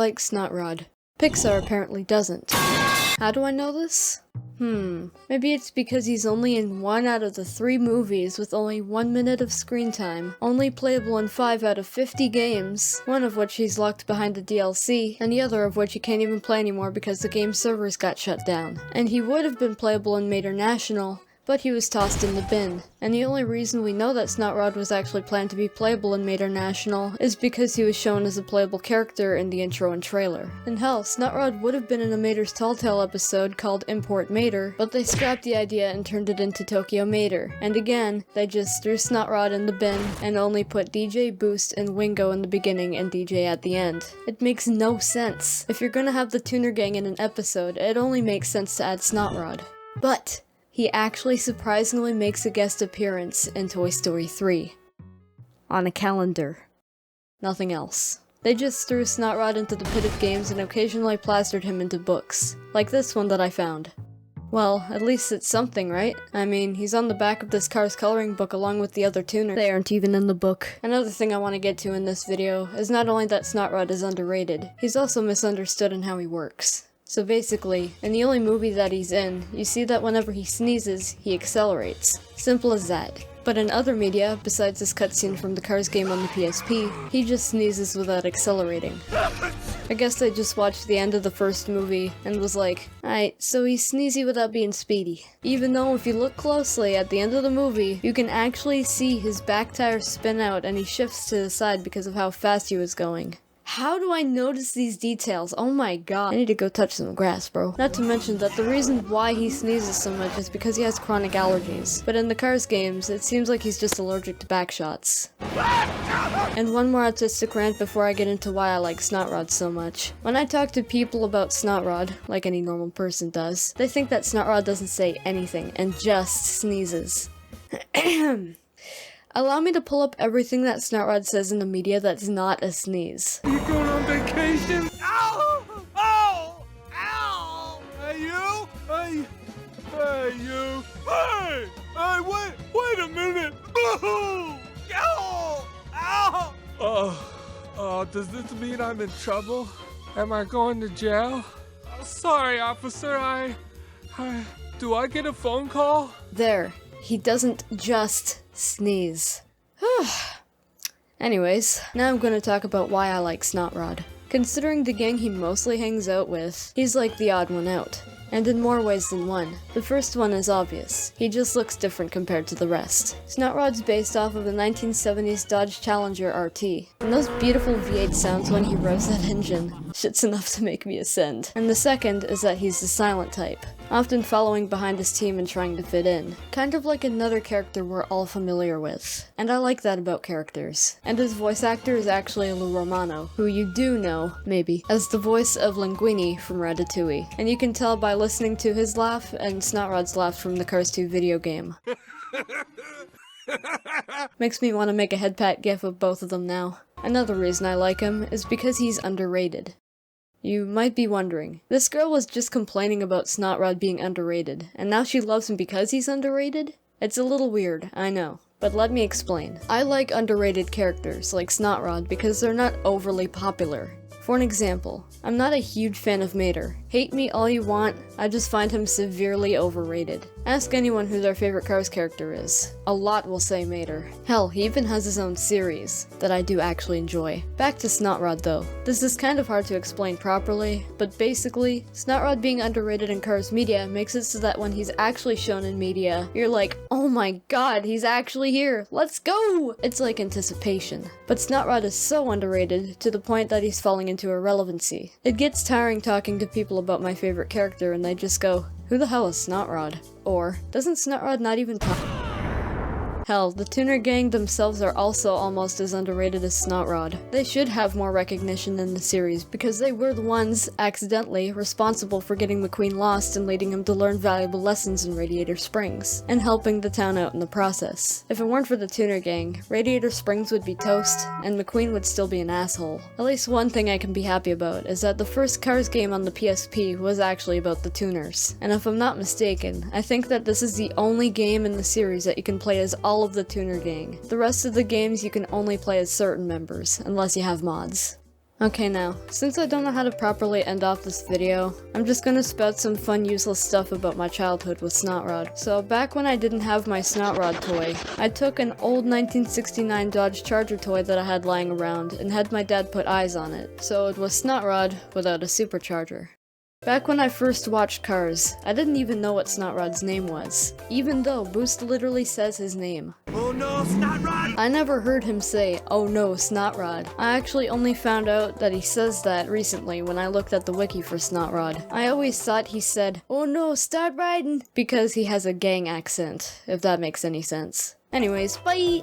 like Snotrod. Pixar apparently doesn't. How do I know this? Maybe it's because he's only in 1 out of the 3 movies with only 1 minute of screen time, only playable in 5 out of 50 games, one of which he's locked behind the DLC, and the other of which he can't even play anymore because the game's servers got shut down. And he would have been playable in Mater National, but he was tossed in the bin. And the only reason we know that Snotrod was actually planned to be playable in Mater National is because he was shown as a playable character in the intro and trailer. And hell, Snotrod would have been in a Mater's Tall Tale episode called Import Mater, but they scrapped the idea and turned it into Tokyo Mater. And again, they just threw Snotrod in the bin and only put DJ Boost and Wingo in the beginning and DJ at the end. It makes no sense. If you're gonna have the Tuner Gang in an episode, it only makes sense to add Snotrod. But he actually surprisingly makes a guest appearance in Toy Story 3. On a calendar. Nothing else. They just threw Snotrod into the pit of games and occasionally plastered him into books. Like this one that I found. Well, at least it's something, right? I mean, he's on the back of this Cars coloring book along with the other tuners. They aren't even in the book. Another thing I want to get to in this video is not only that Snotrod is underrated, he's also misunderstood in how he works. So basically, in the only movie that he's in, you see that whenever he sneezes, he accelerates. Simple as that. But in other media, besides this cutscene from the Cars game on the PSP, he just sneezes without accelerating. I guess I just watched the end of the first movie and was like, alright, so he's sneezy without being speedy. Even though if you look closely at the end of the movie, you can actually see his back tire spin out and he shifts to the side because of how fast he was going. How do I notice these details? Oh my god. I need to go touch some grass, bro. Not to mention that the reason why he sneezes so much is because he has chronic allergies. But in the Cars games, it seems like he's just allergic to back shots. And one more autistic rant before I get into why I like Snotrod so much. When I talk to people about Snotrod, like any normal person does, they think that Snotrod doesn't say anything and just sneezes. Allow me to pull up everything that Snotrod says in the media that's not a sneeze. You going on vacation? Ow! Ow! Ow! Hey you! Hey you! Hey! Hey, wait a minute! Ow! Ow! Ow! Does this mean I'm in trouble? Am I going to jail? Sorry, officer, do I get a phone call? There. He doesn't just sneeze. Anyways, now I'm gonna talk about why I like Snotrod. Considering the gang he mostly hangs out with, he's like the odd one out. And in more ways than one. The first one is obvious. He just looks different compared to the rest. Snotrod's based off of the 1970s Dodge Challenger RT. And those beautiful V8 sounds when he revs that engine. Shit's enough to make me ascend. And the second is that he's the silent type. Often following behind his team and trying to fit in. Kind of like another character we're all familiar with. And I like that about characters. And his voice actor is actually Lou Romano, who you do know, maybe, as the voice of Linguini from Ratatouille. And you can tell by listening to his laugh and Snotrod's laugh from the Cars 2 video game. Makes me want to make a head pat gif of both of them now. Another reason I like him is because he's underrated. You might be wondering, this girl was just complaining about Snotrod being underrated, and now she loves him because he's underrated? It's a little weird, I know. But let me explain. I like underrated characters like Snotrod because they're not overly popular. For an example, I'm not a huge fan of Mater. Hate me all you want, I just find him severely overrated. Ask anyone who their favorite Cars character is. A lot will say Mater. Hell, he even has his own series that I do actually enjoy. Back to Snotrod though. This is kind of hard to explain properly, but basically, Snotrod being underrated in Cars media makes it so that when he's actually shown in media, you're like, oh my god, he's actually here, let's go! It's like anticipation. But Snotrod is so underrated to the point that he's falling into irrelevancy. It gets tiring talking to people about my favorite character and they just go, who the hell is Snotrod? Or, doesn't Snotrod not even talk? Hell, the Tuner Gang themselves are also almost as underrated as Snotrod. They should have more recognition in the series because they were the ones, accidentally, responsible for getting McQueen lost and leading him to learn valuable lessons in Radiator Springs, and helping the town out in the process. If it weren't for the Tuner Gang, Radiator Springs would be toast, and McQueen would still be an asshole. At least one thing I can be happy about is that the first Cars game on the PSP was actually about the tuners. And if I'm not mistaken, I think that this is the only game in the series that you can play as all of the Tuner Gang. The rest of the games you can only play as certain members, unless you have mods. Okay now, since I don't know how to properly end off this video, I'm just gonna spout some fun useless stuff about my childhood with Snot Rod. So back when I didn't have my Snot Rod toy, I took an old 1969 Dodge Charger toy that I had lying around and had my dad put eyes on it, so it was Snot Rod without a supercharger. Back when I first watched Cars, I didn't even know what Snot Rod's name was, even though Boost literally says his name. Oh no, Snot Rod! I never heard him say, "Oh no, Snot Rod." I actually only found out that he says that recently when I looked at the wiki for Snot Rod. I always thought he said, "Oh no, start riding," because he has a gang accent, if that makes any sense. Anyways, bye!